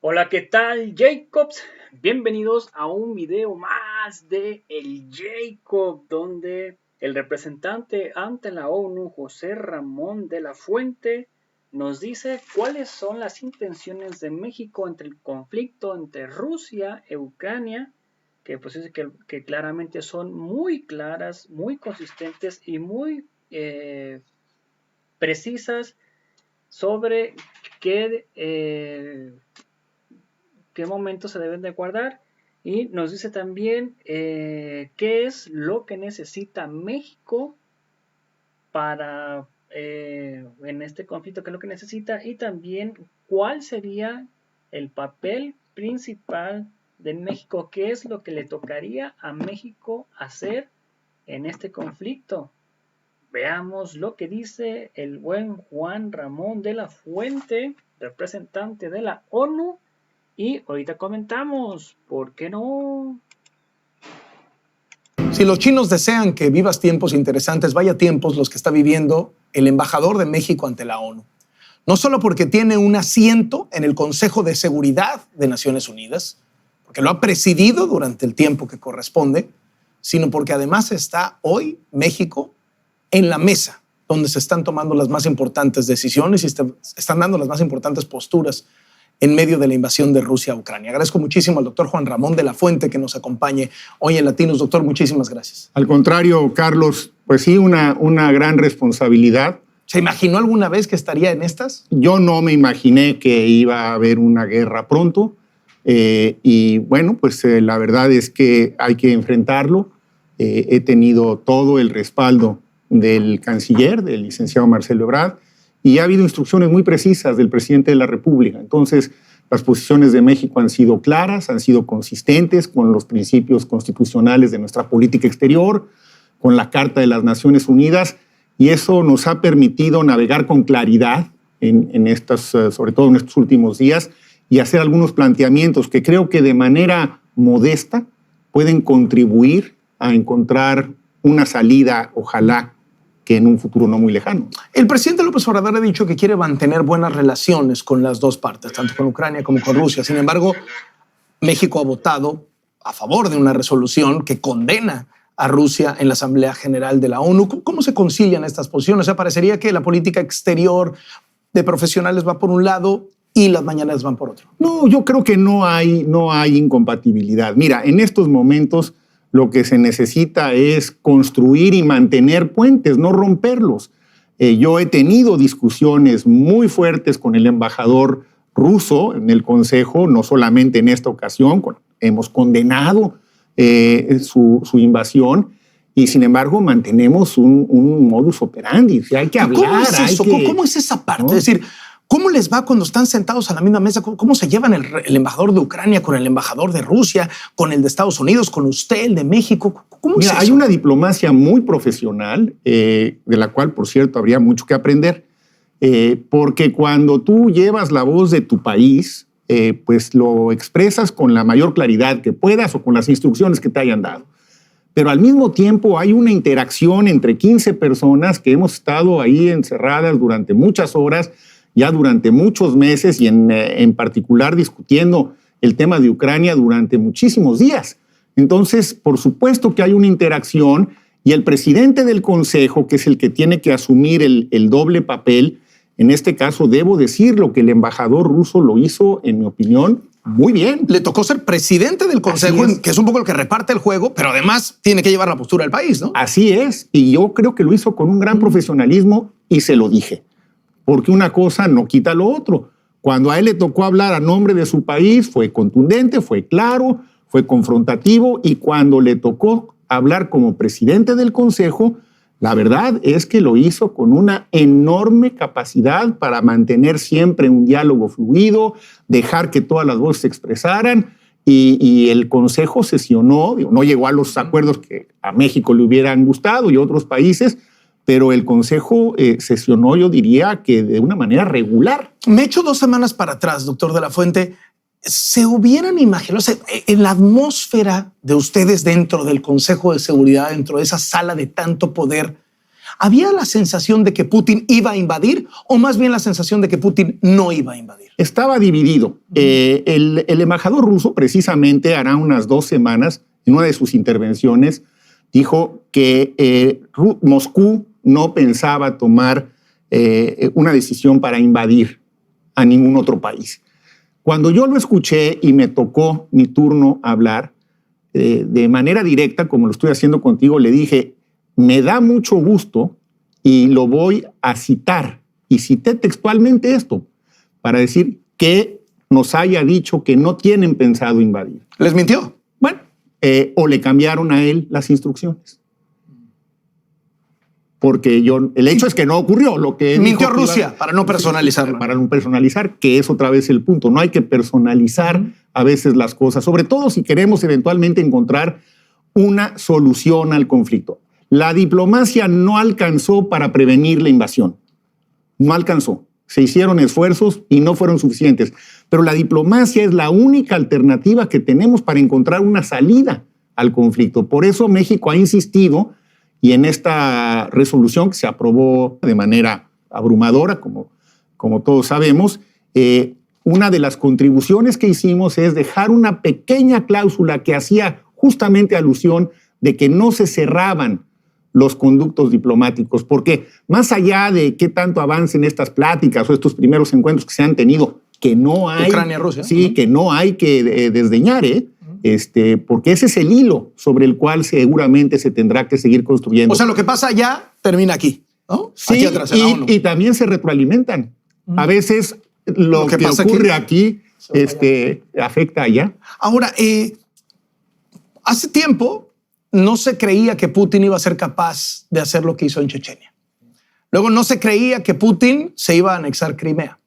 Hola, ¿qué tal, Jacobs? Bienvenidos a un video más de El Jacob, donde el representante ante la ONU, José Ramón de la Fuente, nos dice cuáles son las intenciones de México entre el conflicto entre Rusia e Ucrania, que pues es que claramente son muy claras, muy consistentes y muy precisas sobre qué momentos se deben de guardar, y nos dice también qué es lo que necesita México para en este conflicto, qué es lo que necesita, y también cuál sería el papel principal de México, qué es lo que le tocaría a México hacer en este conflicto. Veamos lo que dice el buen Juan Ramón de la Fuente, representante de la ONU, y ahorita comentamos, ¿por qué no? Si los chinos desean que vivas tiempos interesantes, vaya tiempos los que está viviendo el embajador de México ante la ONU. No solo porque tiene un asiento en el Consejo de Seguridad de Naciones Unidas, porque lo ha presidido durante el tiempo que corresponde, sino porque además está hoy México en la mesa donde se están tomando las más importantes decisiones y están dando las más importantes posturas en medio de la invasión de Rusia a Ucrania. Agradezco muchísimo al doctor Juan Ramón de la Fuente que nos acompañe hoy en Latinos. Doctor, muchísimas gracias. Al contrario, Carlos, pues sí, una gran responsabilidad. ¿Se imaginó alguna vez que estaría en estas? Yo no me imaginé que iba a haber una guerra pronto y bueno, pues la verdad es que hay que enfrentarlo. He tenido todo el respaldo del canciller, del licenciado Marcelo Ebrard, y ha habido instrucciones muy precisas del presidente de la República. Entonces, las posiciones de México han sido claras, han sido consistentes con los principios constitucionales de nuestra política exterior, con la Carta de las Naciones Unidas, y eso nos ha permitido navegar con claridad sobre todo en estos últimos días, y hacer algunos planteamientos que creo que de manera modesta pueden contribuir a encontrar una salida, ojalá, que en un futuro no muy lejano. El presidente López Obrador ha dicho que quiere mantener buenas relaciones con las dos partes, tanto con Ucrania como con Rusia. Sin embargo, México ha votado a favor de una resolución que condena a Rusia en la Asamblea General de la ONU. ¿Cómo se concilian estas posiciones? O sea, parecería que la política exterior de profesionales va por un lado y las mañaneras van por otro. No, yo creo que no hay incompatibilidad. Mira, en estos momentos lo que se necesita es construir y mantener puentes, no romperlos. Yo he tenido discusiones muy fuertes con el embajador ruso en el Consejo, no solamente en esta ocasión, hemos condenado su invasión, y sin embargo mantenemos un modus operandi. Hay que hablar. ¿Cómo es eso? ¿Cómo es esa parte? ¿No? Es decir, ¿cómo les va cuando están sentados a la misma mesa? ¿Cómo se llevan el embajador de Ucrania con el embajador de Rusia, con el de Estados Unidos, con usted, el de México? ¿Cómo es eso? Hay una diplomacia muy profesional, de la cual, por cierto, habría mucho que aprender, porque cuando tú llevas la voz de tu país, pues lo expresas con la mayor claridad que puedas o con las instrucciones que te hayan dado. Pero al mismo tiempo hay una interacción entre 15 personas que hemos estado ahí encerradas durante muchas horas, ya durante muchos meses, y en particular discutiendo el tema de Ucrania durante muchísimos días. Entonces, por supuesto que hay una interacción, y el presidente del Consejo, que es el que tiene que asumir el doble papel, en este caso debo decirlo, que el embajador ruso lo hizo, en mi opinión, muy bien. Le tocó ser presidente del Consejo, que es un poco el que reparte el juego, pero además tiene que llevar la postura del país, ¿no? Así es, y yo creo que lo hizo con un gran profesionalismo, y se lo dije. Porque una cosa no quita lo otro. Cuando a él le tocó hablar a nombre de su país, fue contundente, fue claro, fue confrontativo, y cuando le tocó hablar como presidente del Consejo, la verdad es que lo hizo con una enorme capacidad para mantener siempre un diálogo fluido, dejar que todas las voces se expresaran, y el Consejo sesionó, no llegó a los acuerdos que a México le hubieran gustado y a otros países, pero el Consejo sesionó, yo diría que de una manera regular. Me echo 2 semanas para atrás, doctor de la Fuente. ¿Se hubieran imaginado, o sea, en la atmósfera de ustedes dentro del Consejo de Seguridad, dentro de esa sala de tanto poder, ¿Había la sensación de que Putin iba a invadir o más bien la sensación de que Putin no iba a invadir? Estaba dividido. El embajador ruso, precisamente hará unas 2 semanas, en una de sus intervenciones, dijo que Moscú no pensaba tomar una decisión para invadir a ningún otro país. Cuando yo lo escuché y me tocó mi turno hablar, de manera directa, como lo estoy haciendo contigo, le dije, me da mucho gusto y lo voy a citar. Y cité textualmente esto para decir que nos haya dicho que no tienen pensado invadir. ¿Les mintió? Bueno, o le cambiaron a él las instrucciones. Porque el hecho es que no ocurrió lo que mintió a Rusia para no personalizarlo. Para no personalizar, que es otra vez el punto. No hay que personalizar a veces las cosas, sobre todo si queremos eventualmente encontrar una solución al conflicto. La diplomacia no alcanzó para prevenir la invasión. No alcanzó. Se hicieron esfuerzos y no fueron suficientes. Pero la diplomacia es la única alternativa que tenemos para encontrar una salida al conflicto. Por eso México ha insistido. Y en esta resolución que se aprobó de manera abrumadora, como todos sabemos, una de las contribuciones que hicimos es dejar una pequeña cláusula que hacía justamente alusión de que no se cerraban los conductos diplomáticos, porque más allá de qué tanto avancen estas pláticas o estos primeros encuentros que se han tenido, que no hay... Ucrania-Rusia. Sí, que no hay que desdeñar, porque ese es el hilo sobre el cual seguramente se tendrá que seguir construyendo. O sea, lo que pasa allá termina aquí, ¿no? Sí, aquí atrás, en la ONU. Y también se retroalimentan. A veces lo que ocurre aquí afecta allá. Ahora, hace tiempo no se creía que Putin iba a ser capaz de hacer lo que hizo en Chechenia. Luego no se creía que Putin se iba a anexar Crimea.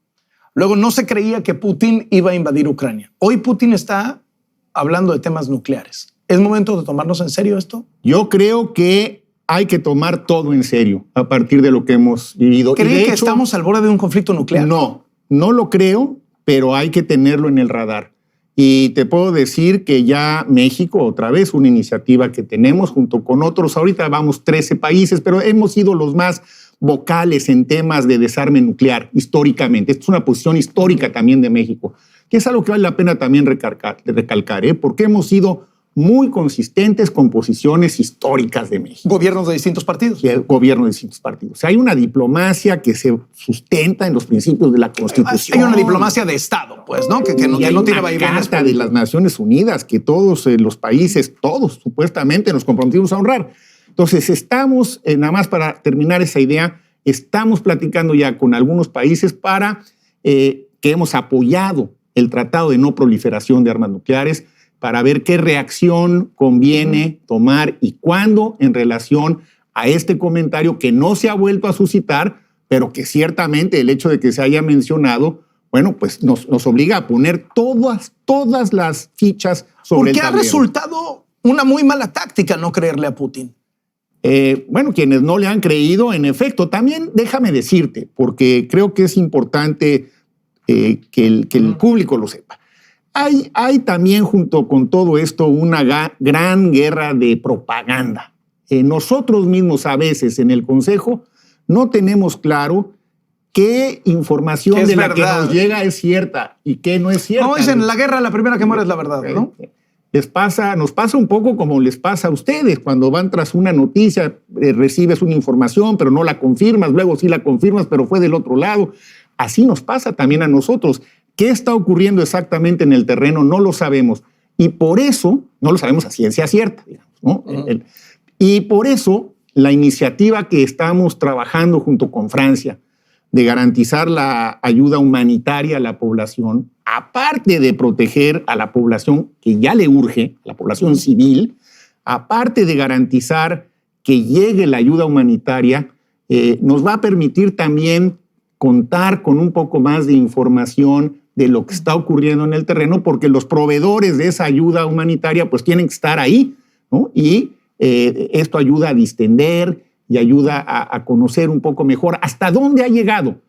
Luego no se creía que Putin iba a invadir Ucrania. Hoy Putin está hablando de temas nucleares. ¿Es momento de tomarnos en serio esto? Yo creo que hay que tomar todo en serio a partir de lo que hemos vivido. ¿Cree que estamos al borde de un conflicto nuclear? No lo creo, pero hay que tenerlo en el radar. Y te puedo decir que ya México, otra vez, una iniciativa que tenemos junto con otros, ahorita vamos 13 países, pero hemos sido los más vocales en temas de desarme nuclear históricamente. Esta es una posición histórica también de México, que es algo que vale la pena también recalcar, porque hemos sido muy consistentes con posiciones históricas de México. Gobiernos de distintos partidos. Gobiernos de distintos partidos. O sea, hay una diplomacia que se sustenta en los principios de la Constitución. Hay una diplomacia de Estado, pues, ¿no? Que no tiene vaivenes. Carta de las Naciones Unidas que todos los países, todos supuestamente nos comprometimos a honrar. Entonces, estamos, nada más para terminar esa idea, estamos platicando ya con algunos países para que hemos apoyado el Tratado de No Proliferación de Armas Nucleares para ver qué reacción conviene tomar y cuándo en relación a este comentario que no se ha vuelto a suscitar, pero que ciertamente el hecho de que se haya mencionado, bueno, pues nos obliga a poner todas las fichas sobre el tablero. Porque ha resultado una muy mala táctica no creerle a Putin. Bueno, quienes no le han creído, en efecto, también déjame decirte, porque creo que es importante que el público lo sepa. Hay también junto con todo esto una gran guerra de propaganda. Nosotros mismos a veces en el Consejo no tenemos claro qué información de la que nos llega es cierta y qué no es cierta. No, dicen, la guerra la primera que muere es la verdad, ¿no? Nos pasa un poco como les pasa a ustedes cuando van tras una noticia, recibes una información pero no la confirmas, luego sí la confirmas pero fue del otro lado. Así nos pasa también a nosotros. ¿Qué está ocurriendo exactamente en el terreno? No lo sabemos. Y por eso, no lo sabemos a ciencia cierta, digamos, ¿no? Y por eso la iniciativa que estamos trabajando junto con Francia de garantizar la ayuda humanitaria a la población, aparte de proteger a la población que ya le urge, la población civil, aparte de garantizar que llegue la ayuda humanitaria, nos va a permitir también contar con un poco más de información de lo que está ocurriendo en el terreno, porque los proveedores de esa ayuda humanitaria pues tienen que estar ahí, ¿no? Y esto ayuda a distender y ayuda a conocer un poco mejor hasta dónde ha llegado.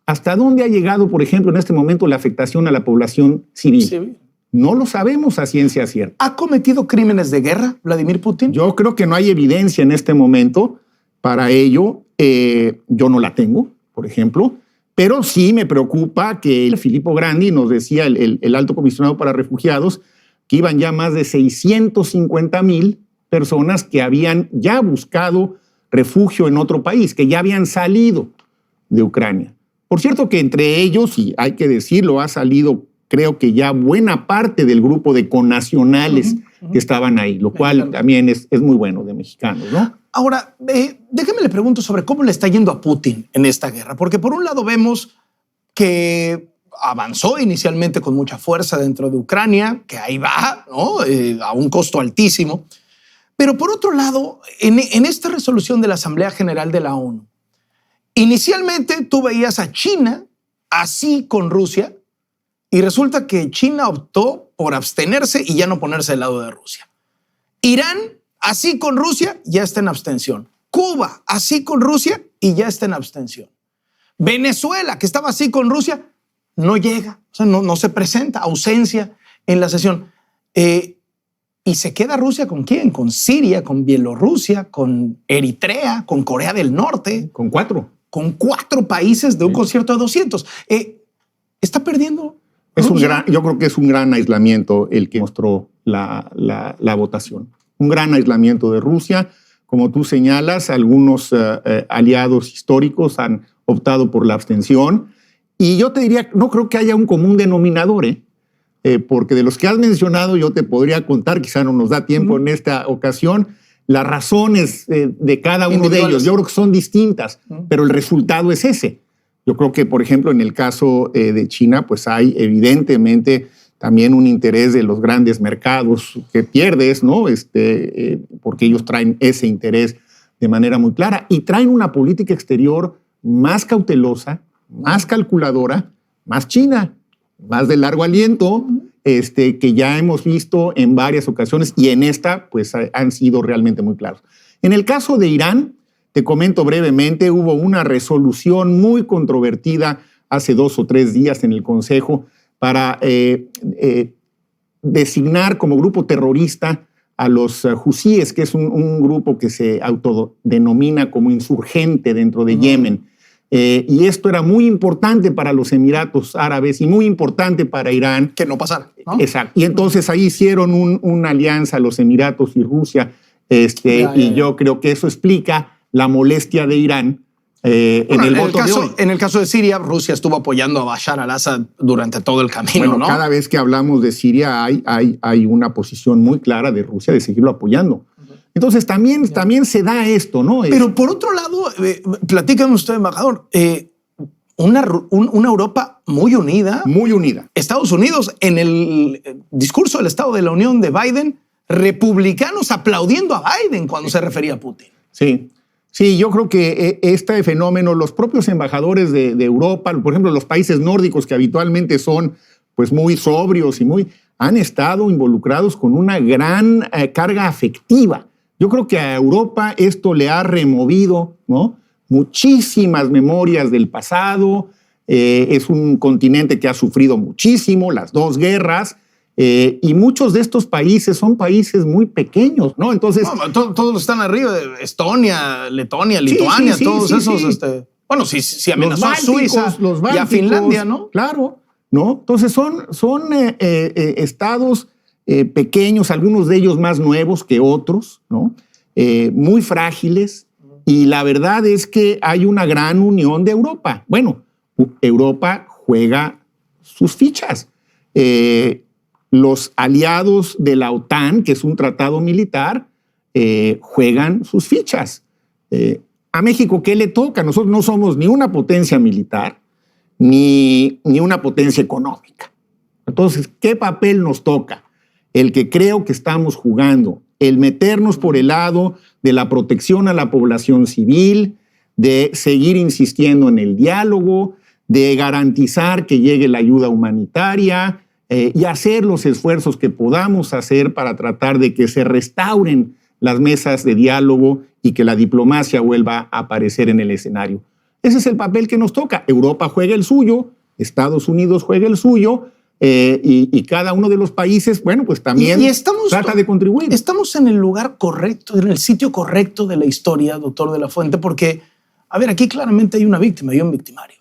¿Hasta dónde ha llegado, por ejemplo, en este momento la afectación a la población civil? Sí. No lo sabemos a ciencia cierta. ¿Ha cometido crímenes de guerra Vladimir Putin? Yo creo que no hay evidencia en este momento para ello. Yo no la tengo, por ejemplo, pero sí me preocupa que Filippo Grandi, nos decía el alto comisionado para refugiados, que iban ya más de 650,000 personas que habían ya buscado refugio en otro país, que ya habían salido de Ucrania. Por cierto que entre ellos, y hay que decirlo, ha salido creo que ya buena parte del grupo de connacionales que estaban ahí, lo cual también es muy bueno de mexicanos, ¿no? Ahora, déjeme le pregunto sobre cómo le está yendo a Putin en esta guerra, porque por un lado vemos que avanzó inicialmente con mucha fuerza dentro de Ucrania, que ahí va, ¿no? A un costo altísimo. Pero por otro lado, en esta resolución de la Asamblea General de la ONU, inicialmente tú veías a China así con Rusia y resulta que China optó por abstenerse y ya no ponerse del lado de Rusia. Irán, así con Rusia, ya está en abstención. Cuba, así con Rusia y ya está en abstención. Venezuela, que estaba así con Rusia, no llega, o sea, no se presenta, ausencia en la sesión. ¿Y se queda Rusia con quién? Con Siria, con Bielorrusia, con Eritrea, con Corea del Norte. Con 4. Con 4 países de un concierto de 200. ¿Está perdiendo? Yo creo que es un gran aislamiento el que mostró la votación. Un gran aislamiento de Rusia. Como tú señalas, algunos aliados históricos han optado por la abstención. Y yo te diría, no creo que haya un común denominador, porque de los que has mencionado yo te podría contar, quizá no nos da tiempo en esta ocasión, las razones de cada uno de ellos. Yo creo que son distintas, pero el resultado es ese. Yo creo que, por ejemplo, en el caso de China, pues hay evidentemente también un interés de los grandes mercados que pierdes, ¿no? Porque ellos traen ese interés de manera muy clara y traen una política exterior más cautelosa, más calculadora, más china, más de largo aliento, que ya hemos visto en varias ocasiones y en esta pues han sido realmente muy claros. En el caso de Irán, te comento brevemente, hubo una resolución muy controvertida hace 2 o 3 días en el Consejo para designar como grupo terrorista a los husíes, que es un grupo que se autodenomina como insurgente dentro de Yemen. Y esto era muy importante para los Emiratos Árabes y muy importante para Irán. Que no pasara, ¿no? Exacto. Y entonces ahí hicieron una alianza los Emiratos y Rusia. Y yo creo que eso explica la molestia de Irán en el voto de hoy. En el caso de Siria, Rusia estuvo apoyando a Bashar al-Assad durante todo el camino, bueno, ¿no? Cada vez que hablamos de Siria hay una posición muy clara de Rusia de seguirlo apoyando. Entonces también se da esto, ¿no? Pero por otro lado, platícame usted, embajador, una Europa muy unida. Muy unida. Estados Unidos, en el discurso del Estado de la Unión de Biden, republicanos aplaudiendo a Biden cuando se refería a Putin. Sí, yo creo que este fenómeno, los propios embajadores de Europa, por ejemplo, los países nórdicos que habitualmente son pues muy sobrios y han estado involucrados con una gran carga afectiva. Yo creo que a Europa esto le ha removido, ¿no?, muchísimas memorias del pasado. Es un continente que ha sufrido muchísimo, las 2 guerras, y muchos de estos países son países muy pequeños, ¿no? Entonces, todos están arriba, Estonia, Letonia, Lituania, todos esos. Bueno, sí amenazó a Suiza y a Finlandia, ¿no? Claro, ¿no? Entonces son estados pequeños, algunos de ellos más nuevos que otros, ¿no? Muy frágiles, y la verdad es que hay una gran unión de Europa. Bueno, Europa juega sus fichas. Los aliados de la OTAN, que es un tratado militar, juegan sus fichas. A México, ¿qué le toca? Nosotros no somos ni una potencia militar, ni una potencia económica. Entonces, ¿qué papel nos toca? El que creo que estamos jugando, el meternos por el lado de la protección a la población civil, de seguir insistiendo en el diálogo, de garantizar que llegue la ayuda humanitaria y hacer los esfuerzos que podamos hacer para tratar de que se restauren las mesas de diálogo y que la diplomacia vuelva a aparecer en el escenario. Ese es el papel que nos toca. Europa juega el suyo, Estados Unidos juega el suyo, y cada uno de los países, bueno, pues también trata de contribuir. Estamos en el lugar correcto, en el sitio correcto de la historia, doctor de la Fuente, porque, a ver, aquí claramente hay una víctima y un victimario.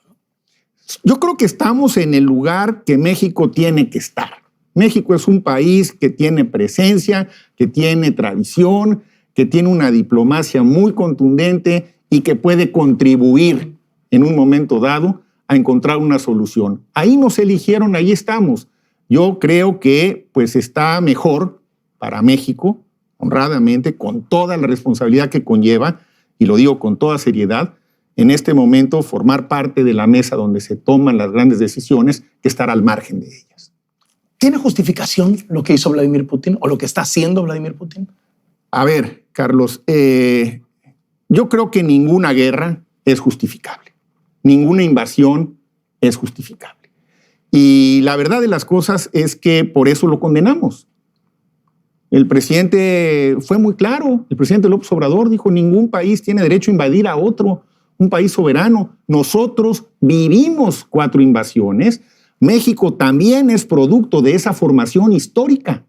Yo creo que estamos en el lugar que México tiene que estar. México es un país que tiene presencia, que tiene tradición, que tiene una diplomacia muy contundente y que puede contribuir en un momento dado a encontrar una solución. Ahí nos eligieron, ahí estamos. Yo creo que pues está mejor para México, honradamente, con toda la responsabilidad que conlleva, y lo digo con toda seriedad, en este momento formar parte de la mesa donde se toman las grandes decisiones, que estar al margen de ellas. ¿Tiene justificación lo que hizo Vladimir Putin o lo que está haciendo Vladimir Putin? A ver, Carlos, yo creo que ninguna guerra es justificable. Ninguna invasión es justificable. Y la verdad de las cosas es que por eso lo condenamos. El presidente fue muy claro. El presidente López Obrador dijo: ningún país tiene derecho a invadir a otro, un país soberano. Nosotros vivimos 4 invasiones. México también es producto de esa formación histórica.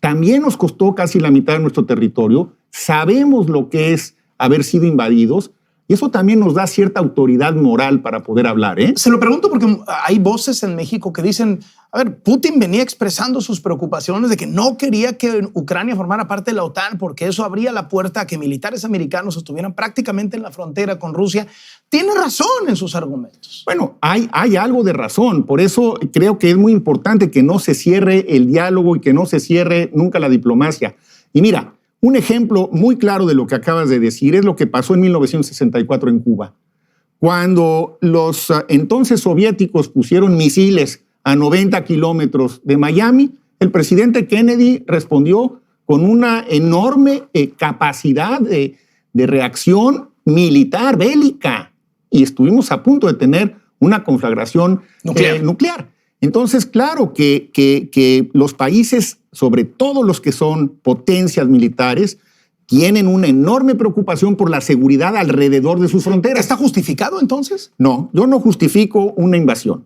También nos costó casi la mitad de nuestro territorio. Sabemos lo que es haber sido invadidos. Y eso también nos da cierta autoridad moral para poder hablar, ¿eh? Se lo pregunto porque hay voces en México que dicen, a ver, Putin venía expresando sus preocupaciones de que no quería que Ucrania formara parte de la OTAN porque eso abría la puerta a que militares americanos estuvieran prácticamente en la frontera con Rusia. Tiene razón en sus argumentos. Bueno, hay algo de razón. Por eso creo que es muy importante que no se cierre el diálogo y que no se cierre nunca la diplomacia. Y mira, un ejemplo muy claro de lo que acabas de decir es lo que pasó en 1964 en Cuba. Cuando los entonces soviéticos pusieron misiles a 90 kilómetros de Miami, el presidente Kennedy respondió con una enorme capacidad de reacción militar, bélica, y estuvimos a punto de tener una conflagración nuclear. Entonces, claro que los países, sobre todo los que son potencias militares, tienen una enorme preocupación por la seguridad alrededor de sus fronteras. ¿Está justificado entonces? No, yo no justifico una invasión.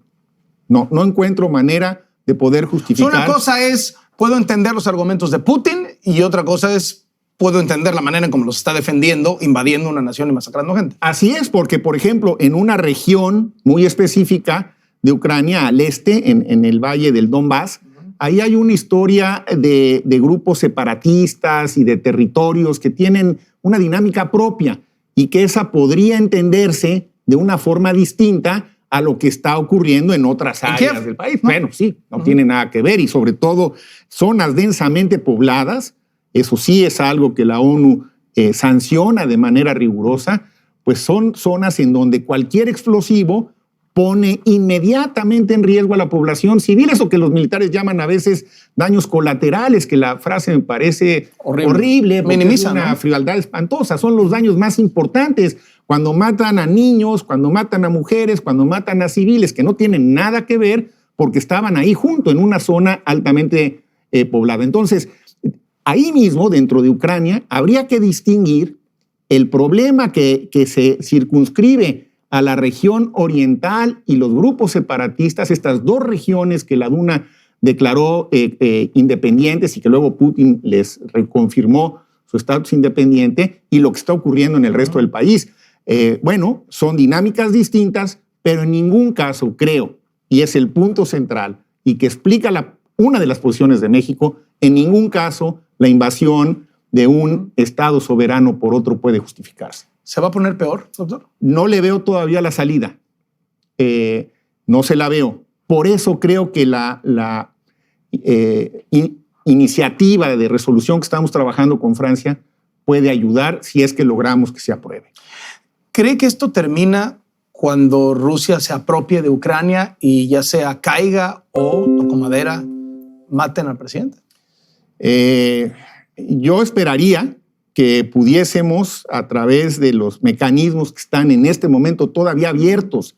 No encuentro manera de poder justificar. Una cosa es, puedo entender los argumentos de Putin, y otra cosa es, puedo entender la manera en cómo los está defendiendo, invadiendo una nación y masacrando gente. Así es, porque, por ejemplo, en una región muy específica de Ucrania, al este, en el valle del Donbass, ahí hay una historia de grupos separatistas y de territorios que tienen una dinámica propia y que esa podría entenderse de una forma distinta a lo que está ocurriendo en otras áreas del país. Bueno, sí, no tiene nada que ver, y sobre todo zonas densamente pobladas, eso sí es algo que la ONU sanciona de manera rigurosa, pues son zonas en donde cualquier explosivo pone inmediatamente en riesgo a la población civil, eso que los militares llaman a veces daños colaterales, que la frase me parece horrible, minimiza, es una ¿no? frialdad espantosa. Son los daños más importantes, cuando matan a niños, cuando matan a mujeres, cuando matan a civiles que no tienen nada que ver porque estaban ahí junto en una zona altamente poblada. Entonces, ahí mismo, dentro de Ucrania, habría que distinguir el problema que se circunscribe a la región oriental y los grupos separatistas, estas 2 regiones que la DUNA declaró independientes y que luego Putin les reconfirmó su estatus independiente, y lo que está ocurriendo en el resto del país. Bueno, son dinámicas distintas, pero en ningún caso creo, y es el punto central y que explica una de las posiciones de México, en ningún caso la invasión de un Estado soberano por otro puede justificarse. ¿Se va a poner peor, doctor? No le veo todavía la salida. No se la veo. Por eso creo que la iniciativa de resolución que estamos trabajando con Francia puede ayudar si es que logramos que se apruebe. ¿Cree que esto termina cuando Rusia se apropie de Ucrania y ya sea caiga o toco madera, maten al presidente? Yo esperaría que pudiésemos, a través de los mecanismos que están en este momento todavía abiertos,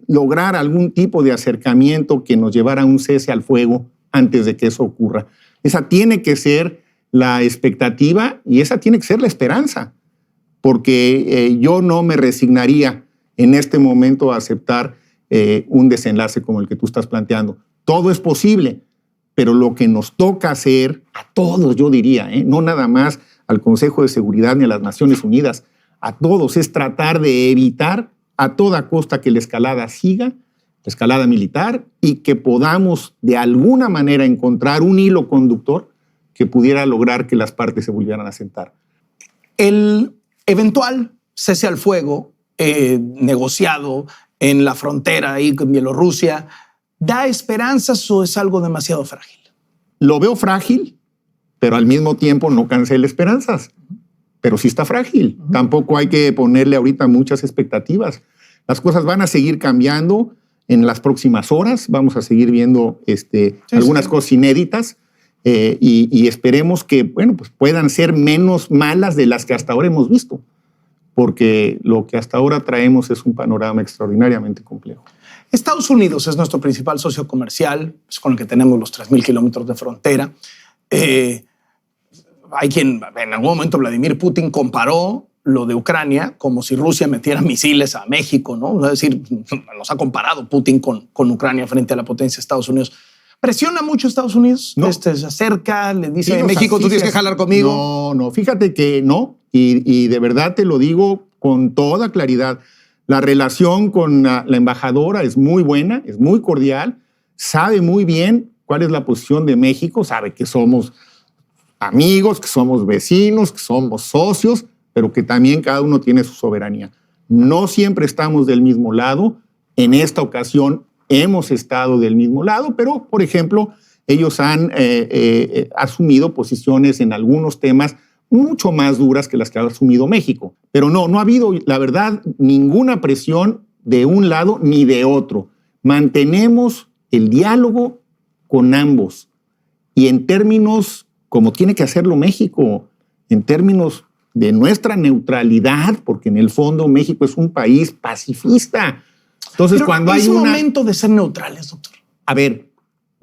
lograr algún tipo de acercamiento que nos llevara a un cese al fuego antes de que eso ocurra. Esa tiene que ser la expectativa y esa tiene que ser la esperanza, porque yo no me resignaría en este momento a aceptar un desenlace como el que tú estás planteando. Todo es posible, pero lo que nos toca hacer a todos, yo diría, no nada más al Consejo de Seguridad ni a las Naciones Unidas, a todos, es tratar de evitar a toda costa que la escalada siga, la escalada militar, y que podamos de alguna manera encontrar un hilo conductor que pudiera lograr que las partes se volvieran a sentar. El eventual cese al fuego negociado en la frontera ahí con Bielorrusia, ¿da esperanzas o es algo demasiado frágil? Lo veo frágil, pero al mismo tiempo no cancela esperanzas. Pero sí está frágil. Tampoco hay que ponerle ahorita muchas expectativas. Las cosas van a seguir cambiando en las próximas horas. Vamos a seguir viendo algunas cosas inéditas y esperemos que pues puedan ser menos malas de las que hasta ahora hemos visto, porque lo que hasta ahora traemos es un panorama extraordinariamente complejo. Estados Unidos es nuestro principal socio comercial, es con el que tenemos los 3,000 kilómetros de frontera. Hay quien, en algún momento Vladimir Putin comparó lo de Ucrania como si Rusia metiera misiles a México, ¿no? Es decir, nos ha comparado Putin con Ucrania frente a la potencia de Estados Unidos. ¿Presiona mucho Estados Unidos? No. Se acerca, le dice, Sí, México, tú tienes que jalar conmigo. No, fíjate que no, y de verdad te lo digo con toda claridad. La relación con la embajadora es muy buena, es muy cordial, sabe muy bien cuál es la posición de México, sabe que somos amigos, que somos vecinos, que somos socios, pero que también cada uno tiene su soberanía. No siempre estamos del mismo lado. En esta ocasión hemos estado del mismo lado, pero, por ejemplo, ellos han asumido posiciones en algunos temas mucho más duras que las que ha asumido México. Pero no ha habido, la verdad, ninguna presión de un lado ni de otro. Mantenemos el diálogo con ambos y en términos como tiene que hacerlo México, en términos de nuestra neutralidad, porque en el fondo México es un país pacifista. Entonces, pero cuando hay un momento de ser neutrales, doctor. A ver,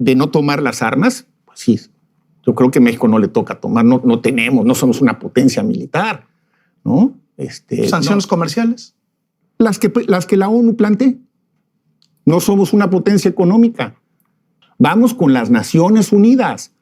de no tomar las armas, pues sí, yo creo que a México no le toca tomar, no somos una potencia militar, ¿no? ¿Sanciones comerciales? Las que la ONU plantea. No somos una potencia económica. Vamos con las Naciones Unidas.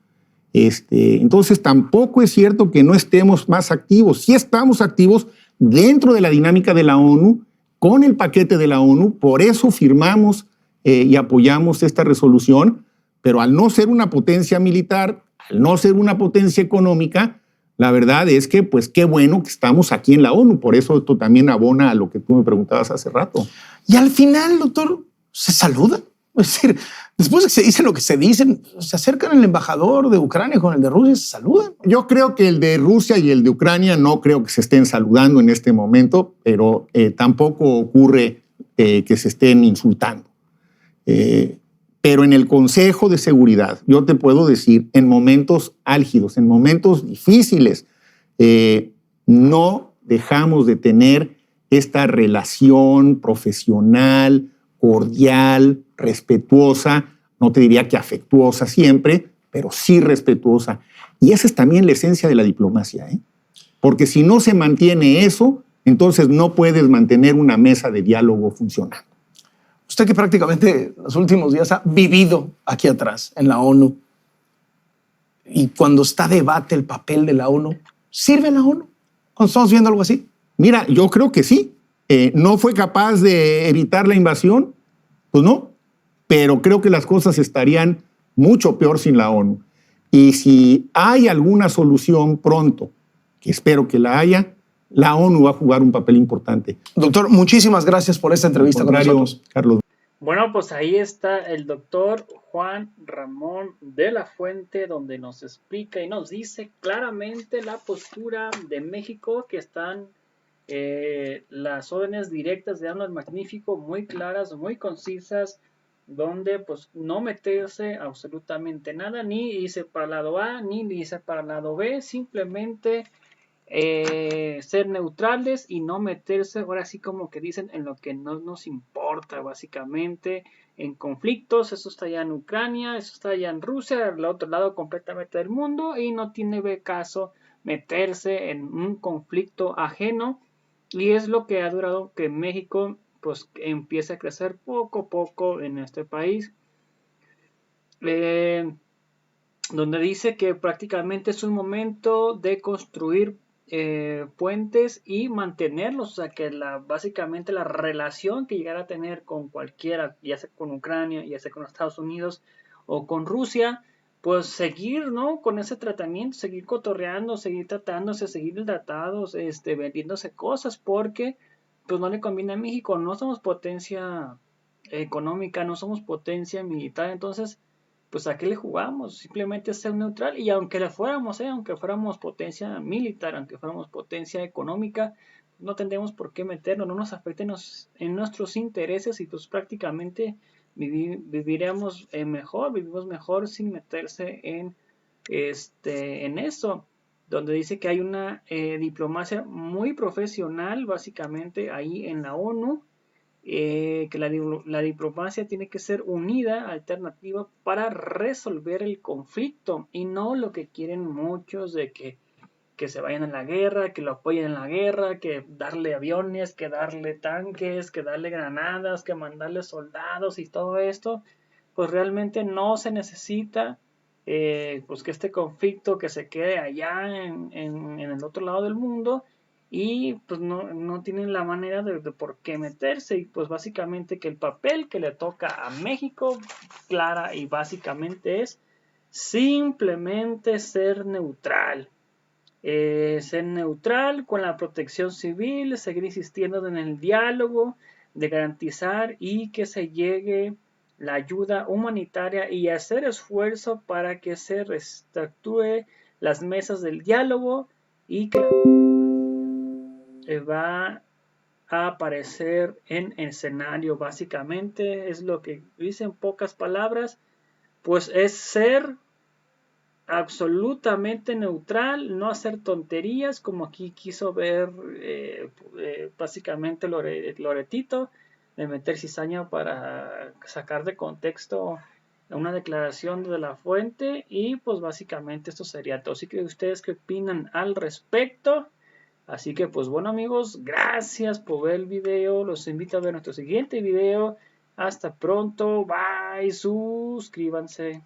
Entonces tampoco es cierto que no estemos más activos. Sí estamos activos dentro de la dinámica de la ONU, con el paquete de la ONU, por eso firmamos y apoyamos esta resolución, pero al no ser una potencia militar, al no ser una potencia económica, la verdad es que pues qué bueno que estamos aquí en la ONU, por eso esto también abona a lo que tú me preguntabas hace rato. Y al final, doctor, se saludan. Es decir, después de que se dice lo que se dicen, se acercan el embajador de Ucrania con el de Rusia y se saludan. Yo creo que el de Rusia y el de Ucrania no creo que se estén saludando en este momento, pero tampoco ocurre que se estén insultando. Pero en el Consejo de Seguridad, yo te puedo decir, en momentos álgidos, en momentos difíciles, no dejamos de tener esta relación profesional, cordial, respetuosa, no te diría que afectuosa siempre, pero sí respetuosa. Y esa es también la esencia de la diplomacia, porque si no se mantiene eso, entonces no puedes mantener una mesa de diálogo funcionando. Usted que prácticamente los últimos días ha vivido aquí atrás en la ONU, y cuando está debate el papel de la ONU, ¿sirve la ONU cuando estamos viendo algo así? Mira, yo creo que sí. ¿No fue capaz de evitar la invasión? Pues no, pero creo que las cosas estarían mucho peor sin la ONU. Y si hay alguna solución pronto, que espero que la haya, la ONU va a jugar un papel importante. Doctor, muchísimas gracias por esta entrevista con nosotros. Carlos. Bueno, pues ahí está el doctor Juan Ramón de la Fuente, donde nos explica y nos dice claramente la postura de México, que están las órdenes directas de AMLO Magnífico muy claras, muy concisas, donde pues no meterse absolutamente nada, ni irse para el lado A, ni irse para el lado B, simplemente ser neutrales y no meterse, ahora sí como que dicen, en lo que no nos importa, básicamente, en conflictos. Eso está allá en Ucrania, eso está allá en Rusia, al otro lado completamente del mundo, y no tiene caso meterse en un conflicto ajeno. Y es lo que ha durado que México pues empiece a crecer poco a poco en este país. donde dice que prácticamente es un momento de construir puentes y mantenerlos, o sea que básicamente la relación que llegara a tener con cualquiera, ya sea con Ucrania, ya sea con Estados Unidos o con Rusia, pues seguir, ¿no? Con ese tratamiento, seguir cotorreando, seguir tratándose, seguir tratados, vendiéndose cosas, porque pues no le conviene a México, no somos potencia económica, no somos potencia militar, entonces pues a qué le jugamos, simplemente ser neutral y aunque fuéramos potencia militar, aunque fuéramos potencia económica, no tendríamos por qué meternos, no nos afecte en nuestros intereses y pues prácticamente viviremos mejor, vivimos mejor sin meterse en eso, donde dice que hay una diplomacia muy profesional básicamente ahí en la ONU, que la diplomacia tiene que ser unida, alternativa para resolver el conflicto y no lo que quieren muchos de que se vayan a la guerra, que lo apoyen en la guerra, que darle aviones, que darle tanques, que darle granadas, que mandarle soldados y todo esto, pues realmente no se necesita, pues que este conflicto que se quede allá en el otro lado del mundo y pues no tienen la manera de por qué meterse y pues básicamente que el papel que le toca a México clara y básicamente es simplemente ser neutral con la protección civil, seguir insistiendo en el diálogo, de garantizar y que se llegue la ayuda humanitaria y hacer esfuerzo para que se reestructure las mesas del diálogo y que va a aparecer en escenario. Básicamente es lo que dice en pocas palabras, pues es ser absolutamente neutral, no hacer tonterías como aquí quiso ver básicamente Loretito, de meter cizaña para sacar de contexto una declaración de la fuente y pues básicamente esto sería todo. Así que ustedes qué opinan al respecto. Así que pues bueno amigos, gracias por ver el video, los invito a ver nuestro siguiente video. Hasta pronto, bye, suscríbanse.